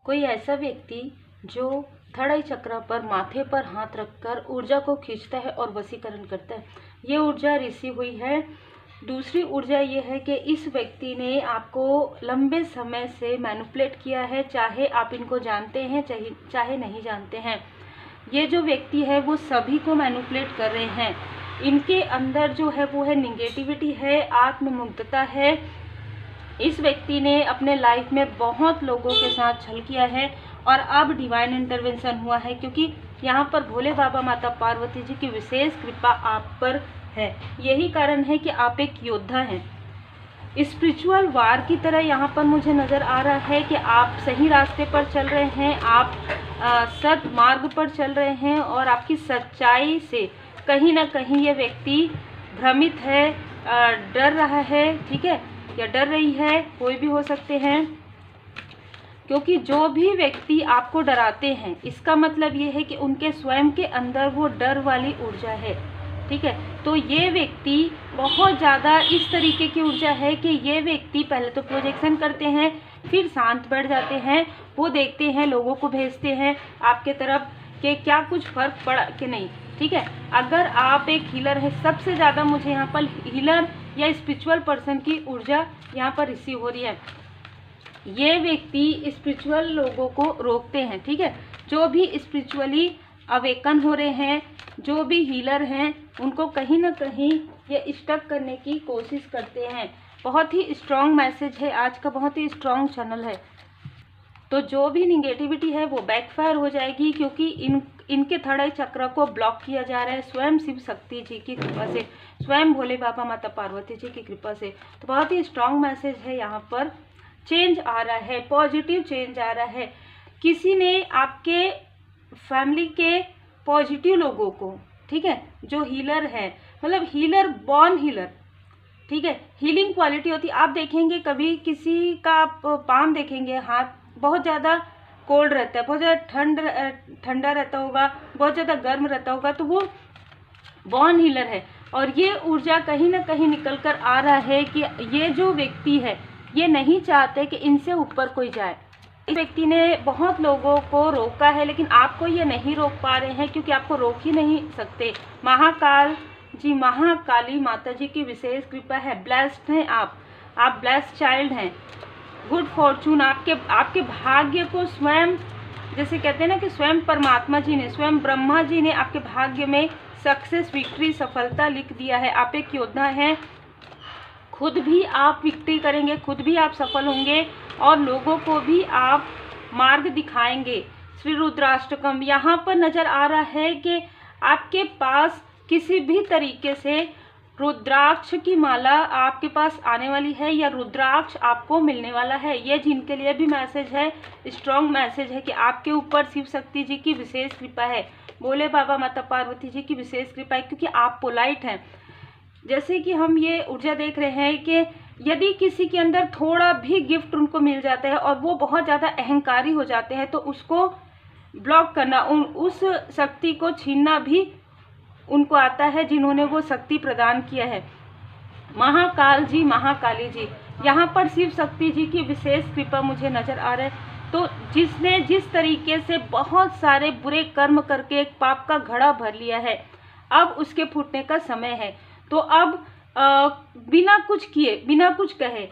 कोई ऐसा व्यक्ति जो थड़ई चक्र पर माथे पर हाथ रखकर ऊर्जा को खींचता है और वशीकरण करता है, ये ऊर्जा ऋषि हुई है। दूसरी ऊर्जा ये है कि इस व्यक्ति ने आपको लंबे समय से मैनिपुलेट किया है, चाहे आप इनको जानते हैं चाहे नहीं जानते हैं। ये जो व्यक्ति है वो सभी को मैनिपुलेट कर रहे हैं। इनके अंदर जो है वो है निगेटिविटी है, आत्ममुग्धता है। इस व्यक्ति ने अपने लाइफ में बहुत लोगों के साथ छल किया है और अब डिवाइन इंटरवेंशन हुआ है, क्योंकि यहाँ पर भोले बाबा माता पार्वती जी की विशेष कृपा आप पर है। यही कारण है कि आप एक योद्धा हैं। स्पिरिचुअल वार की तरह यहाँ पर मुझे नज़र आ रहा है कि आप सही रास्ते पर चल रहे हैं, आप सत मार्ग पर चल रहे हैं और आपकी सच्चाई से कहीं ना कहीं ये व्यक्ति भ्रमित है, डर रहा है, ठीक है, या डर रही है, कोई भी हो सकते हैं। क्योंकि जो भी व्यक्ति आपको डराते हैं, इसका मतलब ये है कि उनके स्वयं के अंदर वो डर वाली ऊर्जा है, ठीक है। तो ये व्यक्ति बहुत ज़्यादा इस तरीके की ऊर्जा है कि ये व्यक्ति पहले तो प्रोजेक्शन करते हैं, फिर शांत बैठ जाते हैं, वो देखते हैं, लोगों को भेजते हैं आपके तरफ कि क्या कुछ फर्क पड़ा कि नहीं, ठीक है। अगर आप एक हीलर है, सबसे ज़्यादा मुझे यहाँ पर हीलर या स्पिरिचुअल पर्सन की ऊर्जा यहाँ पर रिसीव हो रही है। ये व्यक्ति स्पिरिचुअल लोगों को रोकते हैं, ठीक है। जो भी स्पिरिचुअली अवेकन हो रहे हैं, जो भी हीलर हैं, उनको कहीं ना कहीं ये स्टक करने की कोशिश करते हैं। बहुत ही स्ट्रॉन्ग मैसेज है आज का, बहुत ही स्ट्रॉन्ग चैनल है। तो जो भी निगेटिविटी है वो बैकफायर हो जाएगी, क्योंकि इनके थड़ई चक्र को ब्लॉक किया जा रहा है स्वयं शिव शक्ति जी की कृपा से, स्वयं भोले बाबा माता पार्वती जी की कृपा से। तो बहुत ही स्ट्रॉन्ग मैसेज है यहाँ पर। चेंज आ रहा है, पॉजिटिव चेंज आ रहा है। किसी ने आपके फैमिली के पॉजिटिव लोगों को, ठीक है, जो हीलर है, मतलब हीलर बॉर्न हीलर, ठीक है, हीलिंग क्वालिटी होती है। आप देखेंगे कभी किसी का आप पाम देखेंगे, हाथ बहुत ज़्यादा कोल्ड रहता है, बहुत ज़्यादा ठंडा रहता होगा, बहुत ज़्यादा गर्म रहता होगा, तो वो बॉर्न हीलर है। और ये ऊर्जा कहीं ना कहीं निकल कर आ रहा है कि ये जो व्यक्ति है ये नहीं चाहते कि इनसे ऊपर कोई जाए। इस व्यक्ति ने बहुत लोगों को रोका है, लेकिन आपको ये नहीं रोक पा रहे हैं, क्योंकि आपको रोक ही नहीं सकते। महाकाल जी, महाकाली माता जी की विशेष कृपा है। ब्लेस्ड हैं आप ब्लेस्ड चाइल्ड हैं। गुड फॉर्चून, आपके भाग्य को स्वयं, जैसे कहते हैं ना कि स्वयं परमात्मा जी ने, स्वयं ब्रह्मा जी ने आपके भाग्य में सक्सेस, विक्ट्री, सफलता लिख दिया है। आप एक योद्धा हैं, खुद भी आप विक्ट्री करेंगे, खुद भी आप सफल होंगे और लोगों को भी आप मार्ग दिखाएंगे। श्री रुद्राष्टकम यहाँ पर नजर आ रहा है कि आपके पास किसी भी तरीके से रुद्राक्ष की माला आपके पास आने वाली है या रुद्राक्ष आपको मिलने वाला है। ये जिनके लिए भी मैसेज है, स्ट्रॉन्ग मैसेज है कि आपके ऊपर शिव शक्ति जी की विशेष कृपा है, भोले बाबा माता पार्वती जी की विशेष कृपा है, क्योंकि आप पोलाइट हैं। जैसे कि हम ये ऊर्जा देख रहे हैं कि यदि किसी के अंदर थोड़ा भी गिफ्ट उनको मिल जाता है और वो बहुत ज़्यादा अहंकारी हो जाते हैं, तो उसको ब्लॉक करना, उस शक्ति को छीनना भी उनको आता है, जिन्होंने वो शक्ति प्रदान किया है। महाकाल जी, महाकाली जी, यहाँ पर शिव शक्ति जी की विशेष कृपा मुझे नजर आ रहा है। तो जिसने जिस तरीके से बहुत सारे बुरे कर्म करके एक पाप का घड़ा भर लिया है, अब उसके फूटने का समय है। तो अब बिना कुछ किए, बिना कुछ कहे,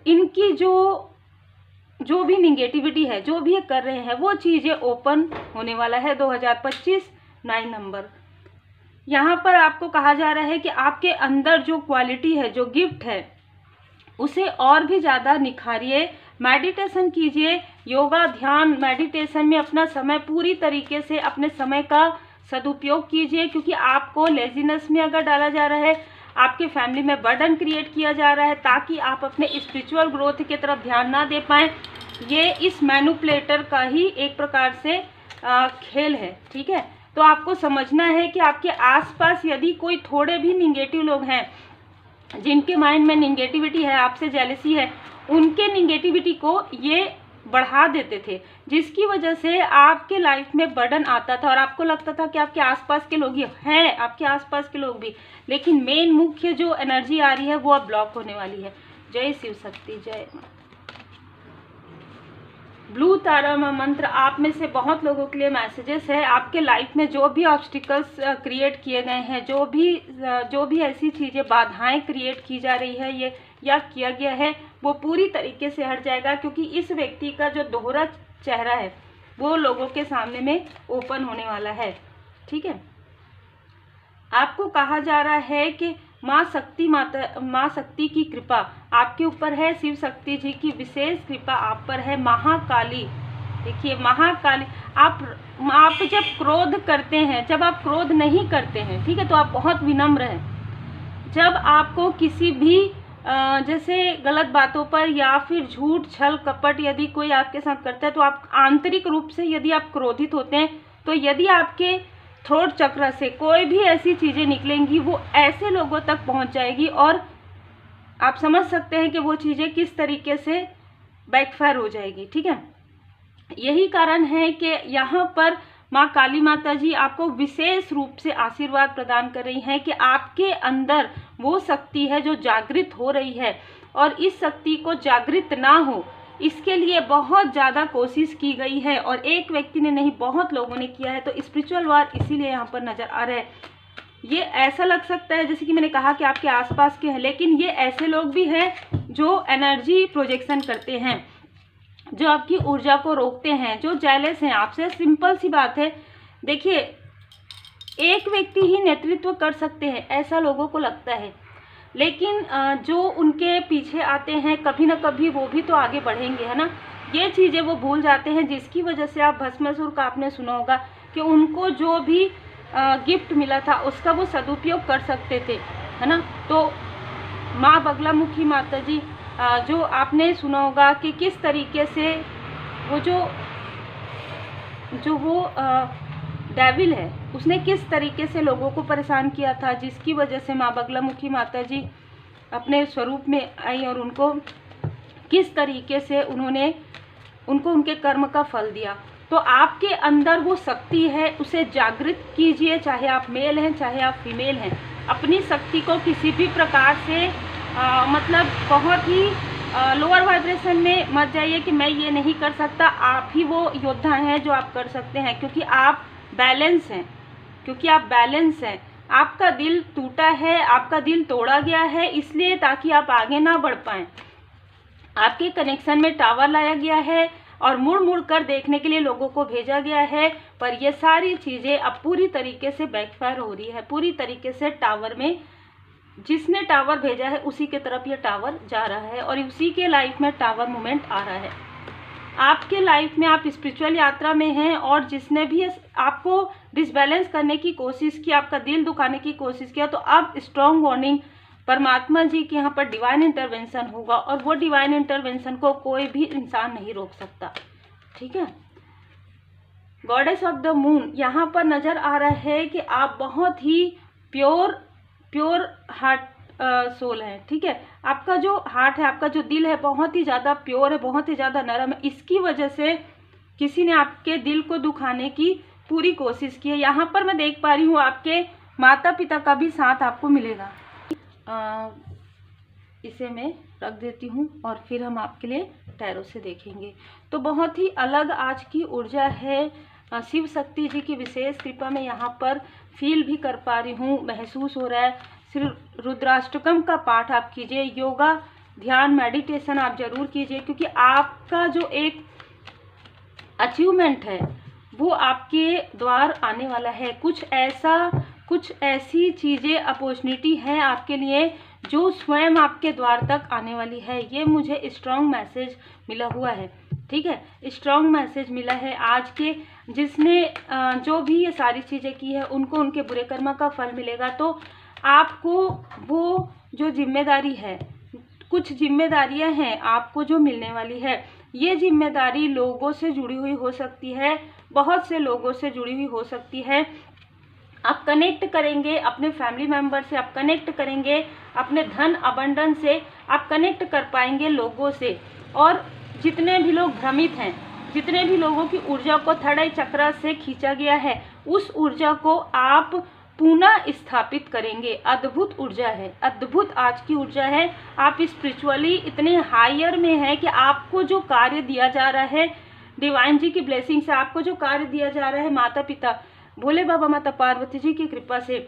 इनकी जो भी निगेटिविटी है, जो भी ये कर रहे हैं, वो चीज़ें ओपन होने वाला है 2025 9 नंबर। यहाँ पर आपको कहा जा रहा है कि आपके अंदर जो क्वालिटी है, जो गिफ्ट है, उसे और भी ज़्यादा निखारिए, मेडिटेशन कीजिए, योगा, ध्यान, मेडिटेशन में अपना समय पूरी तरीके से अपने समय का सदुपयोग कीजिए, क्योंकि आपको लेजीनेस में अगर डाला जा रहा है, आपके फैमिली में बर्डन क्रिएट किया जा रहा है, ताकि आप अपने स्पिरिचुअल ग्रोथ की तरफ ध्यान ना दे पाएँ। ये इस मैनिपुलेटर का ही एक प्रकार से खेल है, ठीक है। तो आपको समझना है कि आपके आसपास यदि कोई थोड़े भी निगेटिव लोग हैं, जिनके माइंड में निगेटिविटी है, आपसे जेलसी है, उनके निगेटिविटी को ये बढ़ा देते थे, जिसकी वजह से आपके लाइफ में बर्डन आता था और आपको लगता था कि आपके आसपास के लोग ही हैं, आपके आसपास के लोग भी, लेकिन मेन मुख्य जो एनर्जी आ रही है वो अब ब्लॉक होने वाली है। जय शिव शक्ति, जय माँ। ब्लू तारा मंत्र आप में से बहुत लोगों के लिए मैसेजेस है। आपके लाइफ में जो भी ऑब्स्टिकल्स क्रिएट किए गए हैं, जो भी ऐसी चीज़ें बाधाएं क्रिएट की जा रही है ये या किया गया है, वो पूरी तरीके से हट जाएगा, क्योंकि इस व्यक्ति का जो दोहरा चेहरा है वो लोगों के सामने में ओपन होने वाला है। ठीक है, आपको कहा जा रहा है कि माँ शक्ति की कृपा आपके ऊपर है, शिव शक्ति जी की विशेष कृपा आप पर है। महाकाली, देखिए महाकाली, आप जब क्रोध करते हैं, जब आप क्रोध नहीं करते हैं, ठीक है, तो आप बहुत विनम्र हैं। जब आपको किसी भी जैसे गलत बातों पर या फिर झूठ छल कपट यदि कोई आपके साथ करता है, तो आप आंतरिक रूप से यदि आप क्रोधित होते हैं, तो यदि आपके थ्रोट चक्र से कोई भी ऐसी चीज़ें निकलेंगी वो ऐसे लोगों तक पहुंच जाएगी, और आप समझ सकते हैं कि वो चीज़ें किस तरीके से बैकफायर हो जाएगी। ठीक है, यही कारण है कि यहाँ पर माँ काली माता जी आपको विशेष रूप से आशीर्वाद प्रदान कर रही हैं कि आपके अंदर वो शक्ति है जो जागृत हो रही है, और इस शक्ति को जागृत ना हो इसके लिए बहुत ज़्यादा कोशिश की गई है, और एक व्यक्ति ने नहीं बहुत लोगों ने किया है। तो स्पिरिचुअल वार इसीलिए यहाँ पर नज़र आ रहा है। ये ऐसा लग सकता है जैसे कि मैंने कहा कि आपके आसपास के हैं, लेकिन ये ऐसे लोग भी हैं जो एनर्जी प्रोजेक्शन करते हैं, जो आपकी ऊर्जा को रोकते हैं, जो जेलस हैं आपसे। सिंपल सी बात है, देखिए एक व्यक्ति ही नेतृत्व कर सकते हैं ऐसा लोगों को लगता है, लेकिन जो उनके पीछे आते हैं कभी ना कभी वो भी तो आगे बढ़ेंगे, है ना। ये चीज़ें वो भूल जाते हैं, जिसकी वजह से आप भस्मासुर का आपने सुना होगा कि उनको जो भी गिफ्ट मिला था उसका वो सदुपयोग कर सकते थे, है ना। तो माँ बगलामुखी माता जी जो आपने सुना होगा कि किस तरीके से वो डेविल है उसने किस तरीके से लोगों को परेशान किया था, जिसकी वजह से माँ बगलामुखी माता जी अपने स्वरूप में आई और उनको किस तरीके से उनको उनके कर्म का फल दिया। तो आपके अंदर वो शक्ति है, उसे जागृत कीजिए, चाहे आप मेल हैं चाहे आप फीमेल हैं। अपनी शक्ति को किसी भी प्रकार से मतलब बहुत ही लोअर वाइब्रेशन में मत जाइए कि मैं ये नहीं कर सकता। आप ही वो योद्धा हैं जो आप कर सकते हैं, क्योंकि आप बैलेंस हैं, आपका दिल टूटा है, आपका दिल तोड़ा गया है, इसलिए ताकि आप आगे ना बढ़ पाएं। आपके कनेक्शन में टावर लाया गया है और मुड़ मुड़ कर देखने के लिए लोगों को भेजा गया है, पर ये सारी चीज़ें अब पूरी तरीके से बैकफायर हो रही है। पूरी तरीके से टावर में जिसने टावर भेजा है उसी के तरफ ये टावर जा रहा है, और उसी के लाइफ में टावर मूवमेंट आ रहा है। आपके लाइफ में आप स्पिरिचुअल यात्रा में हैं, और जिसने भी आपको डिसबैलेंस करने की कोशिश की, आपका दिल दुखाने की कोशिश किया, तो अब स्ट्रॉन्ग वार्निंग परमात्मा जी के यहाँ पर डिवाइन इंटरवेंशन होगा, और वो डिवाइन इंटरवेंशन को कोई भी इंसान नहीं रोक सकता। ठीक है, गॉडेस ऑफ द मून यहाँ पर नज़र आ रहा है कि आप बहुत ही प्योर हार्ट सोल है। ठीक है, आपका जो हार्ट है, आपका जो दिल है बहुत ही ज़्यादा प्योर है, बहुत ही ज़्यादा नरम है। इसकी वजह से किसी ने आपके दिल को दुखाने की पूरी कोशिश की है। यहाँ पर मैं देख पा रही हूँ आपके माता पिता का भी साथ आपको मिलेगा। इसे मैं रख देती हूँ और फिर हम आपके लिए टैरो से देखेंगे। तो बहुत ही अलग आज की ऊर्जा है, शिव शक्ति जी की विशेष कृपा में यहाँ पर फील भी कर पा रही हूँ, महसूस हो रहा है। श्री रुद्राष्टकम का पाठ आप कीजिए, योगा ध्यान मेडिटेशन आप जरूर कीजिए, क्योंकि आपका जो एक अचीवमेंट है वो आपके द्वार आने वाला है। कुछ ऐसी चीज़ें अपॉर्चुनिटी है आपके लिए जो स्वयं आपके द्वार तक आने वाली है। ये मुझे स्ट्रॉन्ग मैसेज मिला हुआ है। ठीक है, स्ट्रॉन्ग मैसेज मिला है आज के जिसने जो भी ये सारी चीज़ें की है उनको उनके बुरे कर्म का फल मिलेगा। तो आपको वो जो जिम्मेदारी है, कुछ जिम्मेदारियां हैं आपको जो मिलने वाली है, ये जिम्मेदारी लोगों से जुड़ी हुई हो सकती है, बहुत से लोगों से जुड़ी हुई हो सकती है। आप कनेक्ट करेंगे अपने फैमिली मेम्बर से, आप कनेक्ट करेंगे अपने धन अबंडन से, आप कनेक्ट कर पाएंगे लोगों से। और जितने भी लोग भ्रमित हैं, जितने भी लोगों की ऊर्जा को थर्ड आई चक्र से खींचा गया है, उस ऊर्जा को आप पुनः स्थापित करेंगे। अद्भुत ऊर्जा है, अद्भुत आज की ऊर्जा है। आप स्पिरिचुअली इतने हायर में हैं कि आपको जो कार्य दिया जा रहा है डिवाइन जी की ब्लेसिंग से आपको जो कार्य दिया जा रहा है, माता पिता भोले बाबा माता पार्वती जी की कृपा से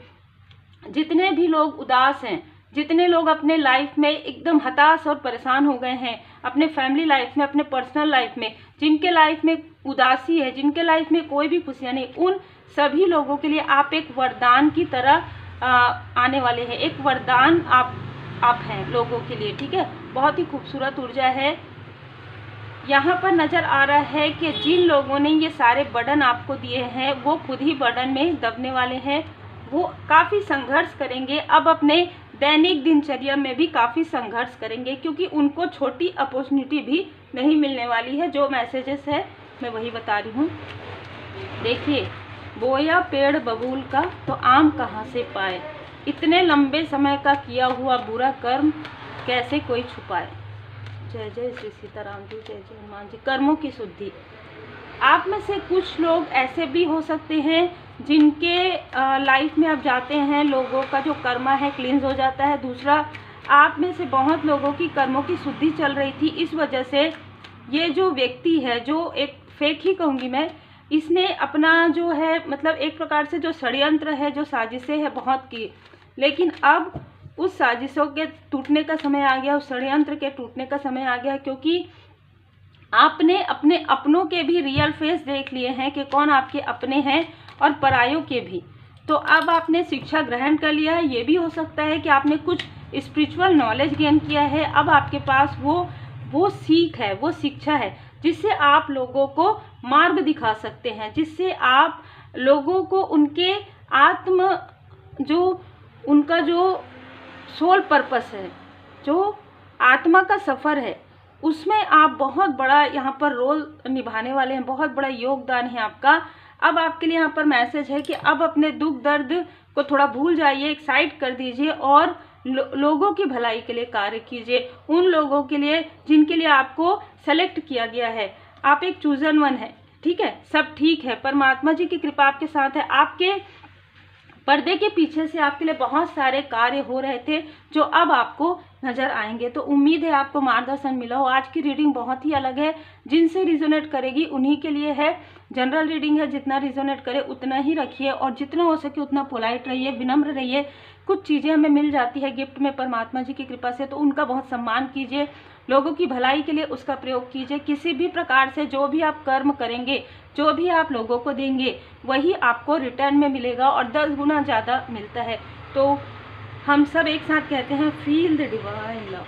जितने भी लोग उदास हैं, जितने लोग अपने लाइफ में एकदम हताश और परेशान हो गए हैं, अपने फैमिली लाइफ में, अपने पर्सनल लाइफ में, जिनके लाइफ में उदासी है, जिनके लाइफ में कोई भी खुशियाँ नहीं, उन सभी लोगों के लिए आप एक वरदान की तरह आने वाले हैं। एक वरदान आप हैं लोगों के लिए, ठीक है। बहुत ही खूबसूरत ऊर्जा है। यहाँ पर नज़र आ रहा है कि जिन लोगों ने ये सारे बर्डन आपको दिए हैं वो खुद ही बर्डन में दबने वाले हैं। वो काफ़ी संघर्ष करेंगे, अब अपने दैनिक दिनचर्या में भी काफ़ी संघर्ष करेंगे, क्योंकि उनको छोटी अपॉर्चुनिटी भी नहीं मिलने वाली है। जो मैसेजेस है मैं वही बता रही हूँ। देखिए, बोया पेड़ बबूल का तो आम कहाँ से पाए, इतने लंबे समय का किया हुआ बुरा कर्म कैसे कोई छुपाए। जय जय श्री सीताराम जी, जय जय हनुमान जी। कर्मों की शुद्धि, आप में से कुछ लोग ऐसे भी हो सकते हैं जिनके लाइफ में आप जाते हैं, लोगों का जो कर्मा है क्लींस हो जाता है। दूसरा, आप में से बहुत लोगों की कर्मों की शुद्धि चल रही थी, इस वजह से ये जो व्यक्ति है, जो एक फेक ही कहूँगी मैं, इसने अपना जो है मतलब एक प्रकार से जो षड्यंत्र है, जो साजिशें है बहुत की, लेकिन अब उस साजिशों के टूटने का समय आ गया, उस षड्यंत्र के टूटने का समय आ गया, क्योंकि आपने अपने अपनों के भी रियल फेस देख लिए हैं कि कौन आपके अपने हैं और परायों के भी। तो अब आपने शिक्षा ग्रहण कर लिया है। ये भी हो सकता है कि आपने कुछ स्पिरिचुअल नॉलेज गेन किया है। अब आपके पास वो सीख है, वो शिक्षा है जिससे आप लोगों को मार्ग दिखा सकते हैं, जिससे आप लोगों को उनके उनका जो सोल पर्पस है, जो आत्मा का सफ़र है, उसमें आप बहुत बड़ा यहाँ पर रोल निभाने वाले हैं, बहुत बड़ा योगदान है आपका। अब आपके लिए यहाँ पर मैसेज है कि अब अपने दुख दर्द को थोड़ा भूल जाइए, एक साइड कर दीजिए और लोगों की भलाई के लिए कार्य कीजिए, उन लोगों के लिए जिनके लिए आपको सेलेक्ट किया गया है। आप एक चूजन वन है, ठीक है, सब ठीक है, परमात्मा जी की कृपा आपके साथ है। आपके पर्दे के पीछे से आपके लिए बहुत सारे कार्य हो रहे थे जो अब आपको नज़र आएंगे। तो उम्मीद है आपको मार्गदर्शन मिला हो। आज की रीडिंग बहुत ही अलग है, जिनसे रिजोनेट करेगी उन्हीं के लिए है। जनरल रीडिंग है, जितना रिजोनेट करे उतना ही रखिए और जितना हो सके उतना पोलाइट रहिए, विनम्र रहिए। कुछ चीज़ें हमें मिल जाती है गिफ्ट में परमात्मा जी की कृपा से, तो उनका बहुत सम्मान कीजिए, लोगों की भलाई के लिए उसका प्रयोग कीजिए। किसी भी प्रकार से जो भी आप कर्म करेंगे, जो भी आप लोगों को देंगे, वही आपको रिटर्न में मिलेगा और 10 गुना ज़्यादा मिलता है। तो हम सब एक साथ कहते हैं, फील द डिवाइन लव।